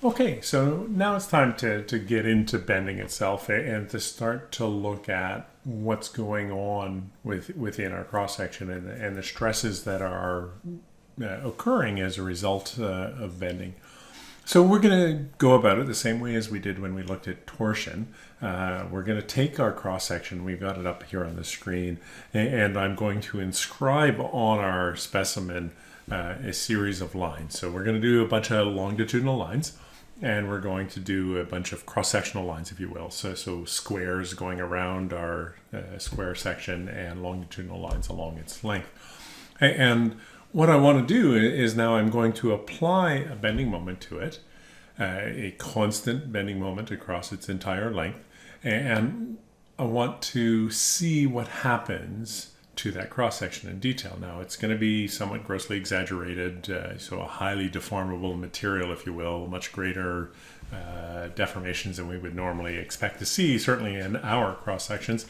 Okay, so now it's time to get into bending itself and to start to look at what's going on within our cross section and the stresses that are occurring as a result of bending. So we're going to go about it the same way as we did when we looked at torsion. We're going to take our cross section, we've got it up here on the screen, and I'm going to inscribe on our specimen a series of lines. So we're going to do a bunch of longitudinal lines, and we're going to do a bunch of cross-sectional lines, if you will. So squares going around our square section and longitudinal lines along its length. And what I want to do is now I'm going to apply a bending moment to it, a constant bending moment across its entire length. And I want to see what happens to that cross-section in detail. Now, it's going to be somewhat grossly exaggerated, so a highly deformable material, if you will, much greater deformations than we would normally expect to see, certainly in our cross-sections.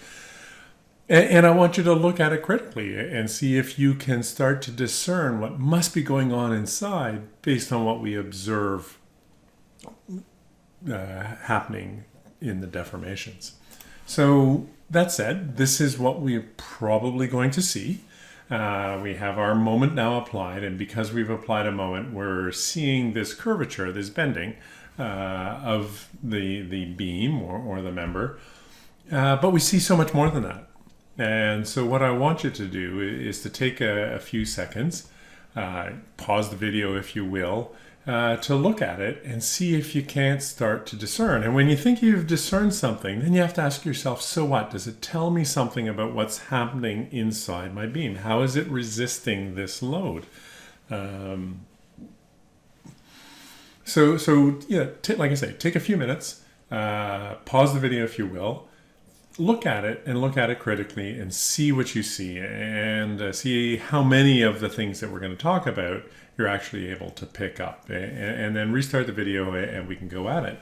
And I want you to look at it critically and see if you can start to discern what must be going on inside based on what we observe happening in the deformations. So that said, this is what we're probably going to see. We have our moment now applied, and because we've applied a moment, we're seeing this curvature, this bending of the beam or the member. But we see so much more than that. And so what I want you to do is to take a few seconds, pause the video if you will, to look at it and see if you can't start to discern. And when you think you've discerned something, then you have to ask yourself, so what? Does it tell me something about what's happening inside my beam? How is it resisting this load? So yeah, like I say, take a few minutes, pause the video if you will, look at it and look at it critically and see what you see and see how many of the things that we're going to talk about you're actually able to pick up, and then restart the video and we can go at it.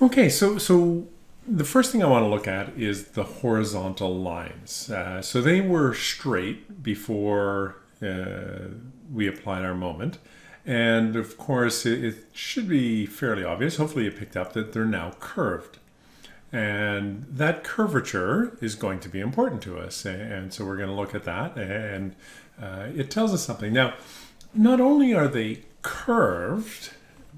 Okay, so the first thing I want to look at is the horizontal lines. So they were straight before we applied our moment. And of course, it should be fairly obvious, hopefully you picked up, that they're now curved. And that curvature is going to be important to us. And so we're going to look at that, and it tells us something. Now, not only are they curved,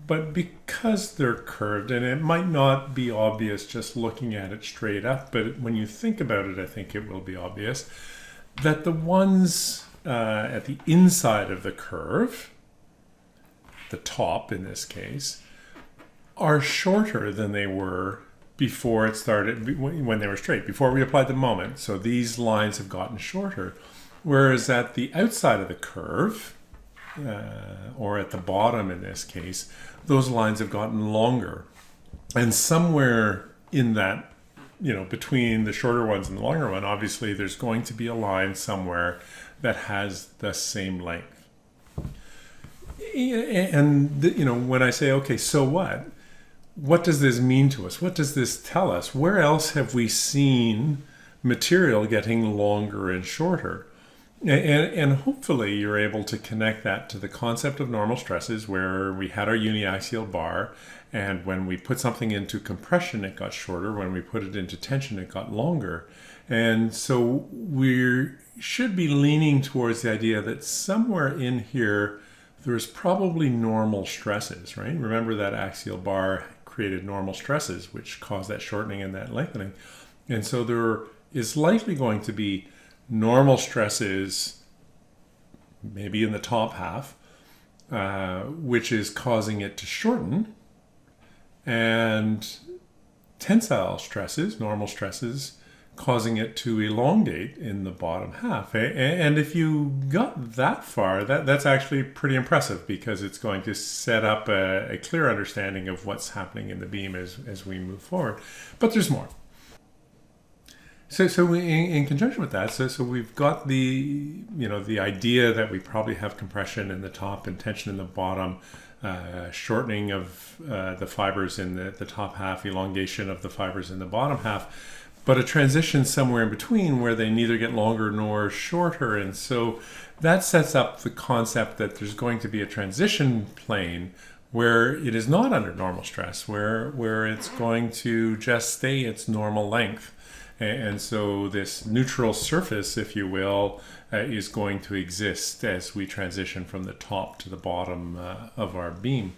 but because they're curved, and it might not be obvious just looking at it straight up, but when you think about it, I think it will be obvious that the ones at the inside of the curve, the top in this case, are shorter than they were before it started, when they were straight, before we applied the moment. So these lines have gotten shorter. Whereas at the outside of the curve, or at the bottom in this case, those lines have gotten longer. And somewhere in that, between the shorter ones and the longer one, obviously there's going to be a line somewhere that has the same length. And, when I say, okay, so what does this mean to us? What does this tell us? Where else have we seen material getting longer and shorter? And hopefully you're able to connect that to the concept of normal stresses, where we had our uniaxial bar, and when we put something into compression, it got shorter. When we put it into tension, it got longer. And so we should be leaning towards the idea that somewhere in here, there's probably normal stresses, right? Remember that axial bar created normal stresses, which caused that shortening and that lengthening. And so there is likely going to be normal stresses, maybe in the top half, which is causing it to shorten, and tensile stresses, normal stresses, causing it to elongate in the bottom half. And if you got that far, that's actually pretty impressive, because it's going to set up a clear understanding of what's happening in the beam as we move forward. But there's more. So in conjunction with that, so we've got the idea that we probably have compression in the top and tension in the bottom, shortening of the fibers in the top half, elongation of the fibers in the bottom half, but a transition somewhere in between where they neither get longer nor shorter. And so that sets up the concept that there's going to be a transition plane where it is not under normal stress, where it's going to just stay its normal length. And so this neutral surface, if you will, is going to exist as we transition from the top to the bottom of our beam.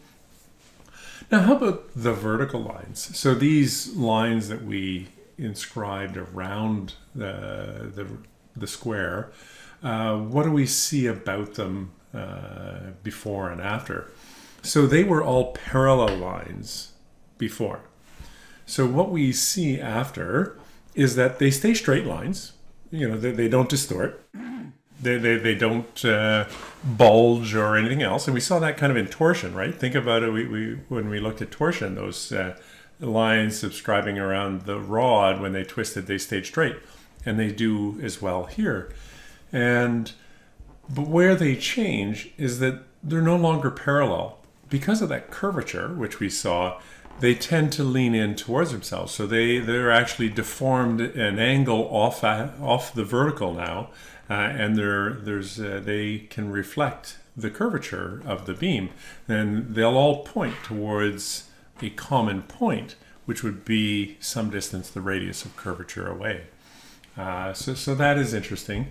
Now, how about the vertical lines? So these lines that we inscribed around the square, what do we see about them before and after? So they were all parallel lines before. So what we see after is that they stay straight lines. You know, they don't distort. They don't bulge or anything else. And we saw that kind of in torsion, right? Think about it. When we looked at torsion, those lines subscribing around the rod, when they twisted, they stayed straight. And they do as well here. But where they change is that they're no longer parallel. Because of that curvature, which we saw, they tend to lean in towards themselves. So they're actually deformed an angle off the vertical now, and they can reflect the curvature of the beam. And they'll all point towards a common point, which would be some distance the radius of curvature away. So that is interesting.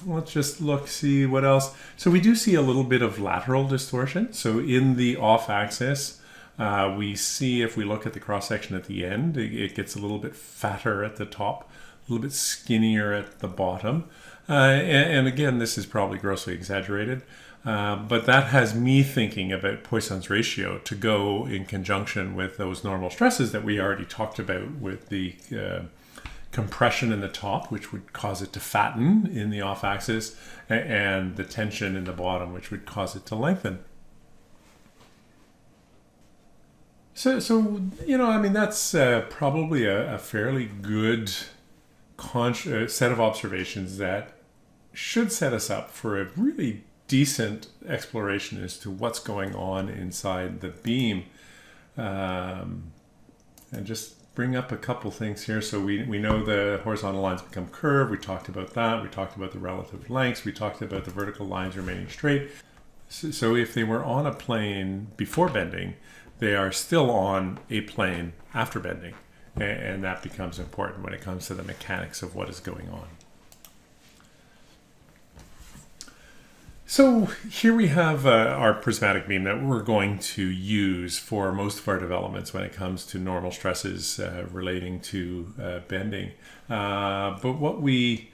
Let's just see what else. So we do see a little bit of lateral distortion. So in the off axis, we see, if we look at the cross section at the end, it gets a little bit fatter at the top, a little bit skinnier at the bottom. And again, this is probably grossly exaggerated, but that has me thinking about Poisson's ratio to go in conjunction with those normal stresses that we already talked about, with the compression in the top, which would cause it to fatten in the off-axis, and the tension in the bottom, which would cause it to lengthen. So you know, I mean, that's probably a fairly good set of observations that should set us up for a really decent exploration as to what's going on inside the beam. And just bring up a couple things here. So we know the horizontal lines become curved. We talked about that. We talked about the relative lengths. We talked about the vertical lines remaining straight. So if they were on a plane before bending, they are still on a plane after bending. And that becomes important when it comes to the mechanics of what is going on. So here we have our prismatic beam that we're going to use for most of our developments when it comes to normal stresses relating to bending. But what we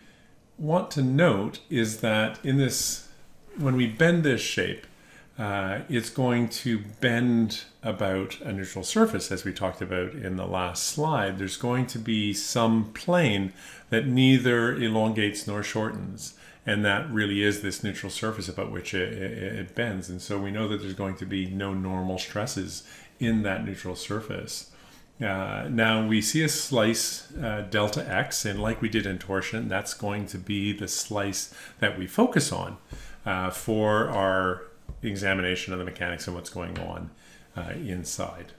want to note is that when we bend this shape, it's going to bend about a neutral surface, as we talked about in the last slide. There's going to be some plane that neither elongates nor shortens. And that really is this neutral surface about which it bends. And so we know that there's going to be no normal stresses in that neutral surface. Now we see a slice delta x, and like we did in torsion, that's going to be the slice that we focus on for our examination of the mechanics and what's going on inside.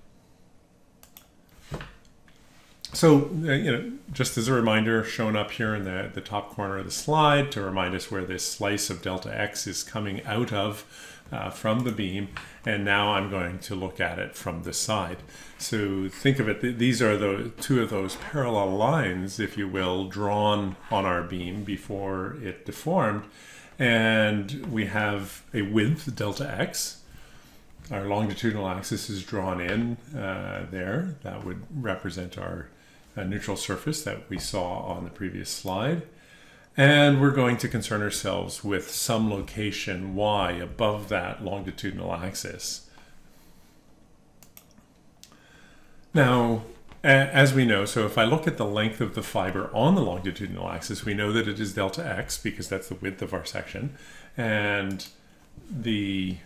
So, you know, just as a reminder, shown up here in the top corner of the slide to remind us where this slice of delta x is coming out of from the beam. And now I'm going to look at it from the side. So think of it, these are the two of those parallel lines, if you will, drawn on our beam before it deformed. And we have a width, delta x. Our longitudinal axis is drawn in there. That would represent our neutral surface that we saw on the previous slide. And we're going to concern ourselves with some location y above that longitudinal axis. Now, as we know, so if I look at the length of the fiber on the longitudinal axis, we know that it is delta x because that's the width of our section. And the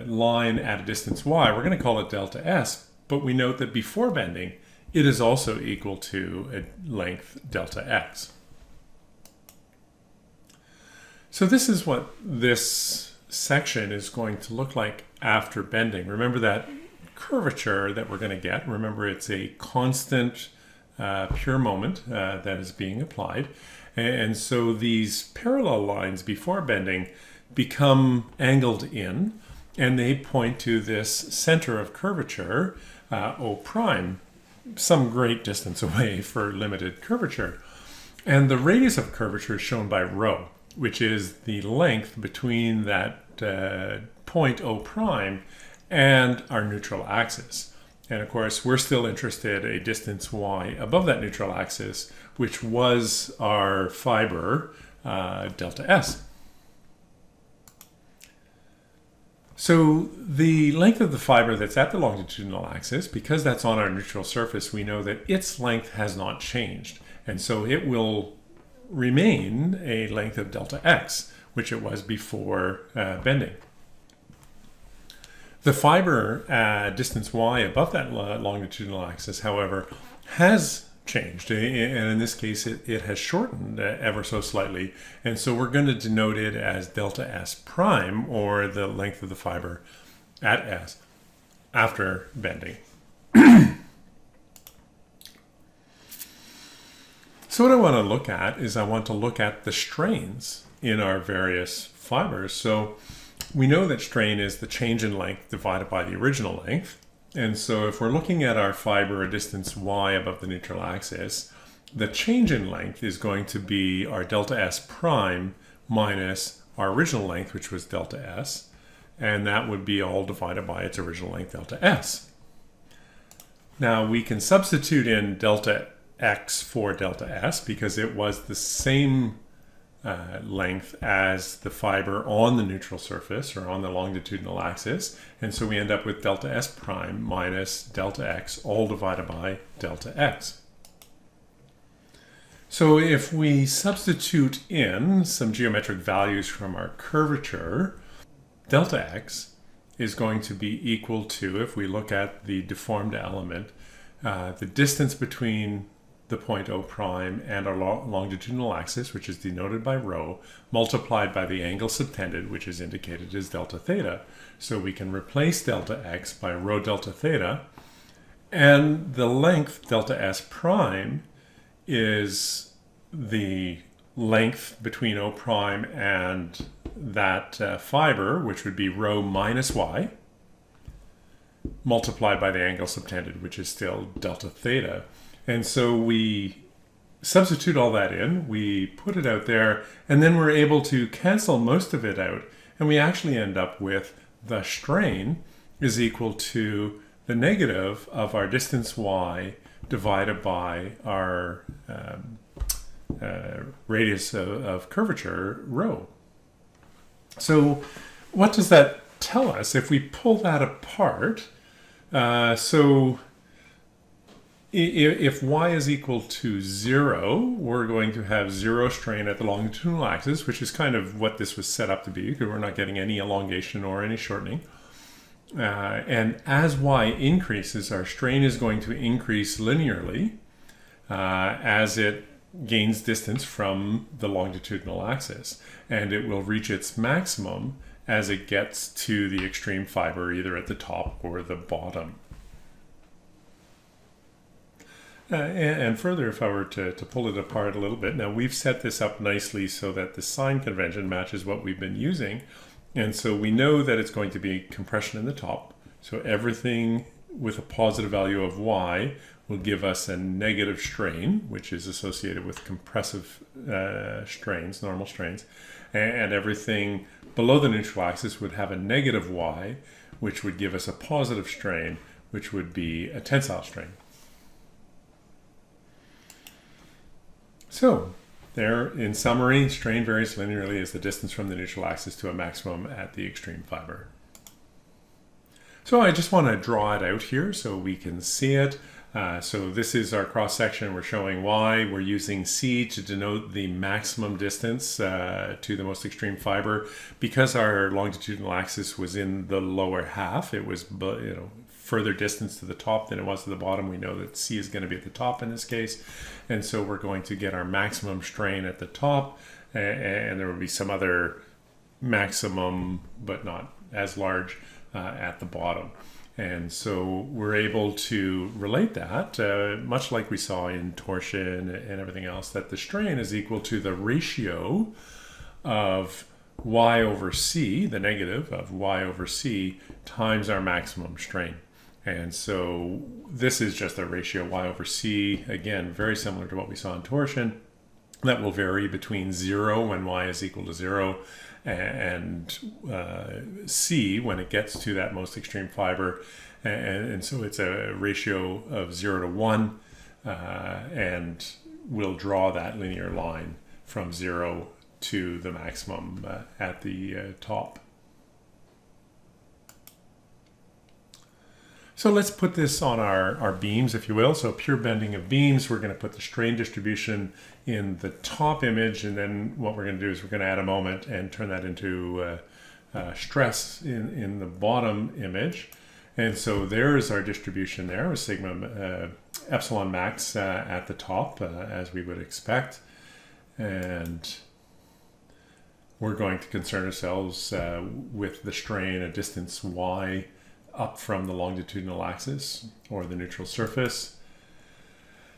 line at a distance y, we're going to call it delta s, but we note that before bending, it is also equal to a length delta x. So this is what this section is going to look like after bending. Remember that curvature that we're going to get. Remember, it's a constant pure moment that is being applied. And so these parallel lines before bending become angled in, and they point to this center of curvature, O prime, some great distance away for limited curvature. And the radius of curvature is shown by rho, which is the length between that point O prime and our neutral axis. And of course, we're still interested a distance y above that neutral axis, which was our fiber, delta s. So the length of the fiber that's at the longitudinal axis, because that's on our neutral surface, we know that its length has not changed. And so it will remain a length of delta x, which it was before bending. The fiber distance y above that longitudinal axis, however, has changed. And in this case, it has shortened ever so slightly. And so we're going to denote it as delta s prime, or the length of the fiber at s after bending. So what I want to look at is I want to look at the strains in our various fibers. So we know that strain is the change in length divided by the original length. And so if we're looking at our fiber a distance y above the neutral axis, the change in length is going to be our delta s prime minus our original length, which was delta s. And that would be all divided by its original length, delta s. Now we can substitute in delta x for delta s because it was the same length as the fiber on the neutral surface or on the longitudinal axis, and so we end up with delta s prime minus delta x all divided by delta x. So if we substitute in some geometric values from our curvature, delta x is going to be equal to, if we look at the deformed element, the distance between the point O prime and our longitudinal axis, which is denoted by rho, multiplied by the angle subtended, which is indicated as delta theta. So we can replace delta x by rho delta theta, and the length delta s prime is the length between O prime and that fiber, which would be rho minus y, multiplied by the angle subtended, which is still delta theta. And so we substitute all that in, we put it out there, and then we're able to cancel most of it out. And we actually end up with the strain is equal to the negative of our distance y divided by our radius of curvature, rho. So what does that tell us? If we pull that apart, if y is equal to 0, we're going to have 0 strain at the longitudinal axis, which is kind of what this was set up to be, because we're not getting any elongation or any shortening. And as y increases, our strain is going to increase linearly as it gains distance from the longitudinal axis. And it will reach its maximum as it gets to the extreme fiber, either at the top or the bottom. And further, if I were to pull it apart a little bit, now we've set this up nicely so that the sign convention matches what we've been using. And so we know that it's going to be compression in the top. So everything with a positive value of y will give us a negative strain, which is associated with compressive strains, normal strains. And everything below the neutral axis would have a negative y, which would give us a positive strain, which would be a tensile strain. So there, in summary, strain varies linearly as the distance from the neutral axis to a maximum at the extreme fiber. So I just want to draw it out here so we can see it. So this is our cross section. We're showing y. We're using c to denote the maximum distance to the most extreme fiber. Because our longitudinal axis was in the lower half, it was further distance to the top than it was to the bottom. We know that c is going to be at the top in this case, and so we're going to get our maximum strain at the top, and there will be some other maximum, but not as large, at the bottom. And so we're able to relate that, much like we saw in torsion and everything else, that the strain is equal to the ratio of y over c, the negative of y over c, times our maximum strain. And so this is just a ratio y over c, again, very similar to what we saw in torsion. That will vary between 0 when y is equal to 0 and c when it gets to that most extreme fiber. And so it's a ratio of 0 to 1, and we'll draw that linear line from 0 to the maximum at the top. So let's put this on our beams, if you will. So pure bending of beams, we're going to put the strain distribution in the top image, and then what we're going to do is we're going to add a moment and turn that into stress in the bottom image. And so there's our distribution there with sigma epsilon max at the top, as we would expect. And we're going to concern ourselves with the strain at distance y up from the longitudinal axis or the neutral surface.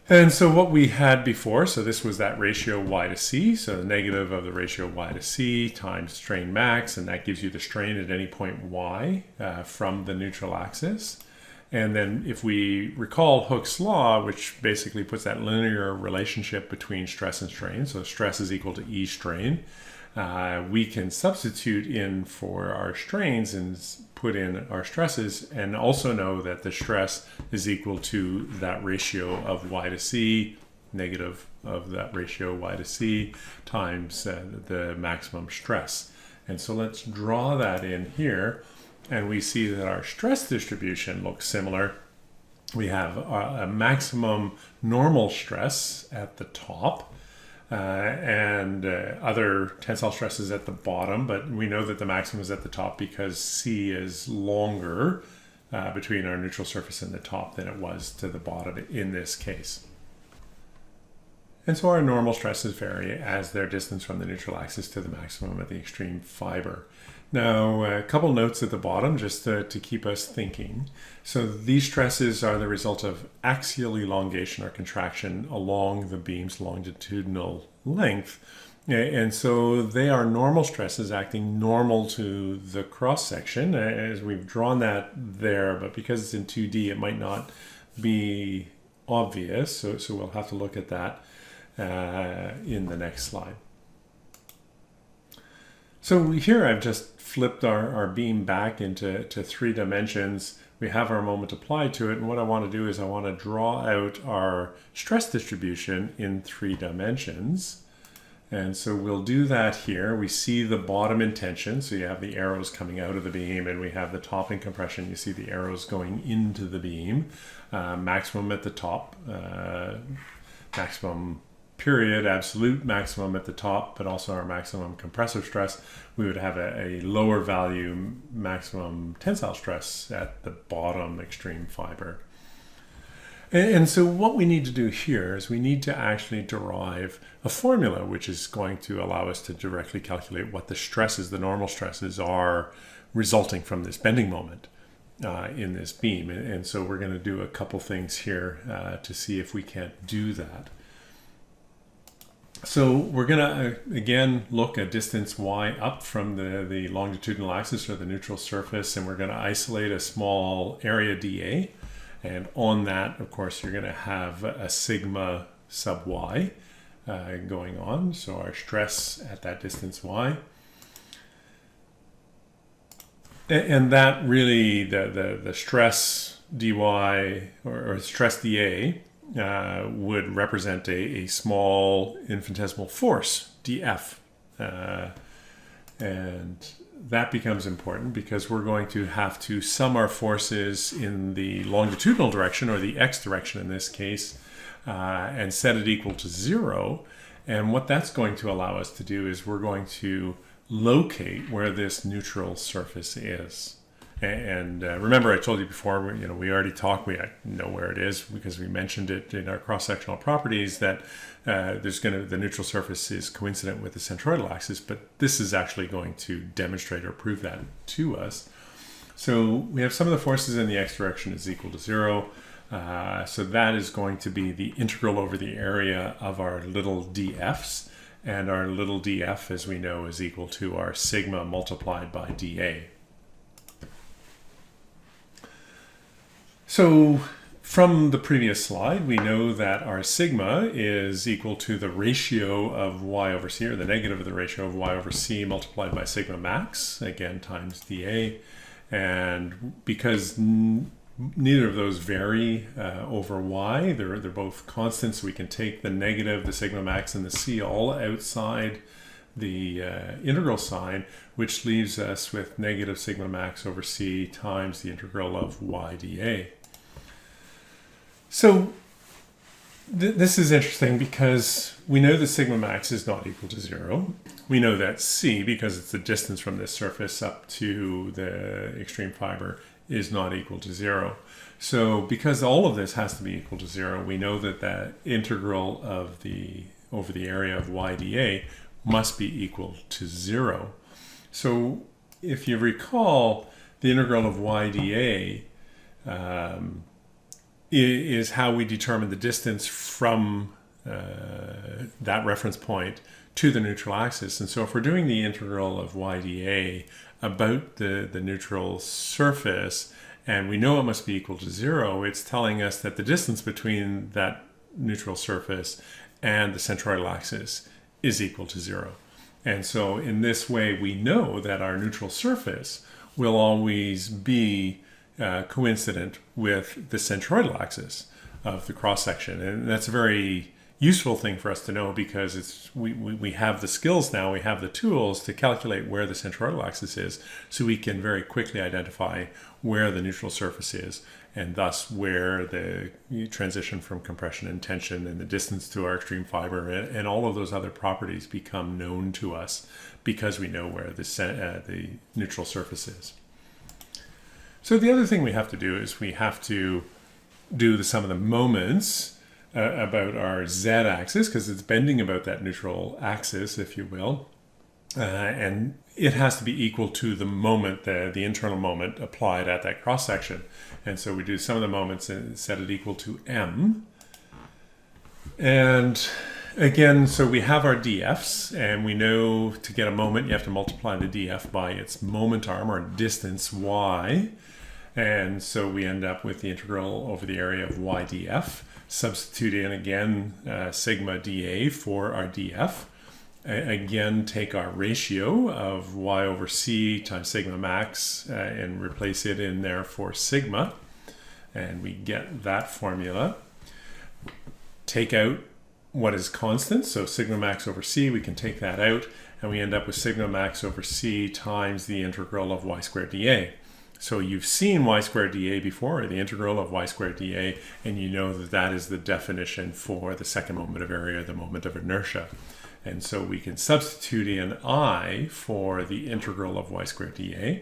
And so what we had before, so this was that ratio y to c, so the negative of the ratio y to c times strain max, and that gives you the strain at any point y from the neutral axis. And then if we recall Hooke's law, which basically puts that linear relationship between stress and strain, so stress is equal to E strain, we can substitute in for our strains and put in our stresses, and also know that the stress is equal to that ratio of y to c, negative of that ratio y to c, times the maximum stress. And so let's draw that in here, and we see that our stress distribution looks similar. We have a maximum normal stress at the top, and other tensile stresses at the bottom, but we know that the maximum is at the top because C is longer between our neutral surface and the top than it was to the bottom in this case. And so our normal stresses vary as their distance from the neutral axis to the maximum at the extreme fiber. Now, a couple notes at the bottom just to keep us thinking. So these stresses are the result of axial elongation or contraction along the beam's longitudinal length. And so they are normal stresses acting normal to the cross section, as we've drawn that there, but because it's in 2D, it might not be obvious. So we'll have to look at that in the next slide. So here I've just flipped our beam back into 3 dimensions. We have our moment applied to it, and what I want to do is I want to draw out our stress distribution in 3 dimensions. And so we'll do that here. We see the bottom in tension, so you have the arrows coming out of the beam, and we have the top in compression. You see the arrows going into the beam. Maximum at the top, maximum period, absolute maximum at the top, but also our maximum compressive stress. We would have a lower value maximum tensile stress at the bottom extreme fiber. And so what we need to do here is we need to actually derive a formula which is going to allow us to directly calculate what the stresses, the normal stresses, are resulting from this bending moment in this beam. And so we're going to do a couple things here to see if we can't do that. So we're going to, again, look at distance y up from the longitudinal axis or the neutral surface, and we're going to isolate a small area dA. And on that, of course, you're going to have a sigma sub y going on. So our stress at that distance y. And that really, the stress dy or stress dA would represent a small infinitesimal force, dF. And that becomes important because we're going to have to sum our forces in the longitudinal direction, or the x direction in this case, and set it equal to 0. And what that's going to allow us to do is we're going to locate where this neutral surface is. And remember, I told you before, we already talked, we know where it is because we mentioned it in our cross-sectional properties, that the neutral surface is coincident with the centroidal axis, but this is actually going to demonstrate or prove that to us. So we have some of the forces in the x direction is equal to 0. So that is going to be the integral over the area of our little df's. and our little df, as we know, is equal to our sigma multiplied by dA. So from the previous slide, we know that our sigma is equal to the ratio of y over c, or the negative of the ratio of y over c multiplied by sigma max, again times dA. And because neither of those vary over y, they're both constants, so we can take the negative, the sigma max, and the c all outside the integral sign, which leaves us with negative sigma max over c times the integral of y dA. So this is interesting because we know that sigma max is not equal to 0. We know that c, because it's the distance from this surface up to the extreme fiber, is not equal to 0. So because all of this has to be equal to 0, we know that that integral of over the area of y dA must be equal to 0. So if you recall, the integral of y dA is how we determine the distance from that reference point to the neutral axis. And so if we're doing the integral of y dA about the neutral surface, and we know it must be equal to 0, it's telling us that the distance between that neutral surface and the centroidal axis is equal to 0. And so in this way, we know that our neutral surface will always be coincident with the centroidal axis of the cross-section. And that's a very useful thing for us to know, because we have the skills now, we have the tools to calculate where the centroidal axis is, so we can very quickly identify where the neutral surface is, and thus where the transition from compression and tension and the distance to our extreme fiber and all of those other properties become known to us because we know where the neutral surface is. So the other thing we have to do is we have to do the sum of the moments about our z-axis, because it's bending about that neutral axis, if you will, and it has to be equal to the moment, the internal moment applied at that cross-section. And so we do some of the moments and set it equal to m. And again, so we have our df's, and we know to get a moment you have to multiply the df by its moment arm, or distance y. And so we end up with the integral over the area of y df. Substitute in again sigma dA for our df. Again, take our ratio of y over c times sigma max and replace it in there for sigma. And we get that formula. Take out what is constant, so sigma max over c, we can take that out, and we end up with sigma max over c times the integral of y squared dA. So you've seen y squared dA before, or the integral of y squared dA, and you know that that is the definition for the second moment of area, the moment of inertia. And so we can substitute in I for the integral of y squared dA,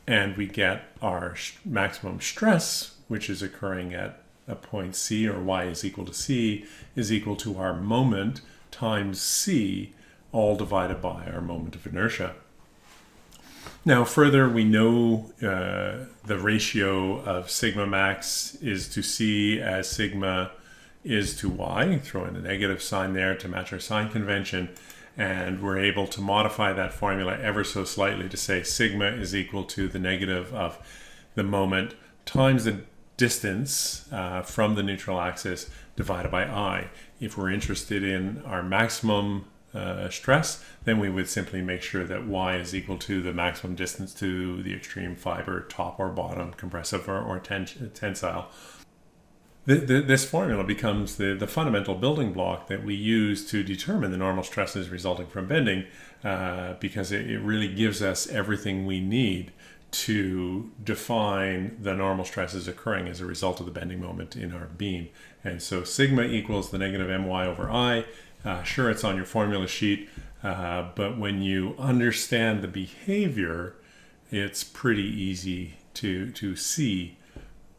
and we get our maximum stress, which is occurring at a point C, or y is equal to c, is equal to our moment times c, all divided by our moment of inertia. Now further, we know the ratio of sigma max is to c as sigma is to y. Throw in a negative sign there to match our sign convention, and we're able to modify that formula ever so slightly to say sigma is equal to the negative of the moment times the distance from the neutral axis divided by I. If we're interested in our maximum stress, then we would simply make sure that y is equal to the maximum distance to the extreme fiber, top or bottom, compressive or tensile. This formula becomes the fundamental building block that we use to determine the normal stresses resulting from bending, because it really gives us everything we need to define the normal stresses occurring as a result of the bending moment in our beam. And so sigma equals the negative my over I. Sure, it's on your formula sheet, but when you understand the behavior, it's pretty easy to see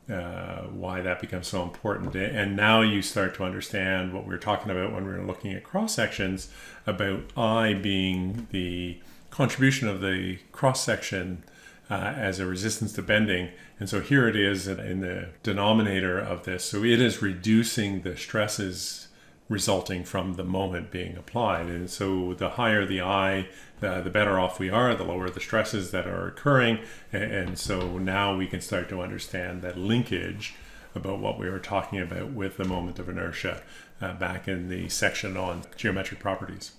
why that becomes so important. And now you start to understand what we were talking about when we were looking at cross sections, about I being the contribution of the cross section as a resistance to bending. And so here it is in the denominator of this. So it is reducing the stresses resulting from the moment being applied. And so the higher the I, the better off we are, the lower the stresses that are occurring. And so now we can start to understand that linkage about what we were talking about with the moment of inertia back in the section on geometric properties.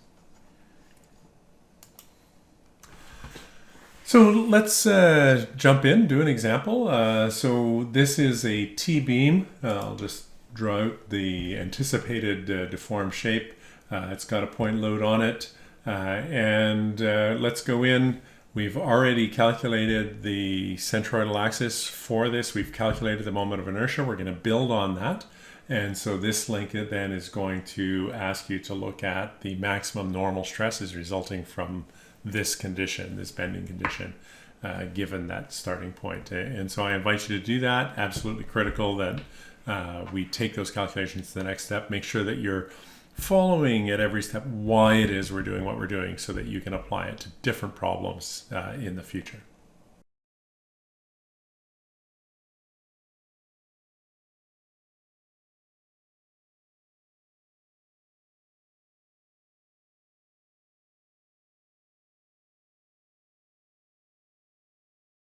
So let's jump in, do an example. So this is a T-beam. I'll just draw out the anticipated deformed shape. It's got a point load on it. And let's go in. We've already calculated the centroidal axis for this. We've calculated the moment of inertia. We're going to build on that. And so this link then is going to ask you to look at the maximum normal stresses resulting from this condition, this bending condition, given that starting point. And so I invite you to do that. Absolutely critical that we take those calculations to the next step. Make sure that you're following at every step why it is we're doing what we're doing so that you can apply it to different problems in the future.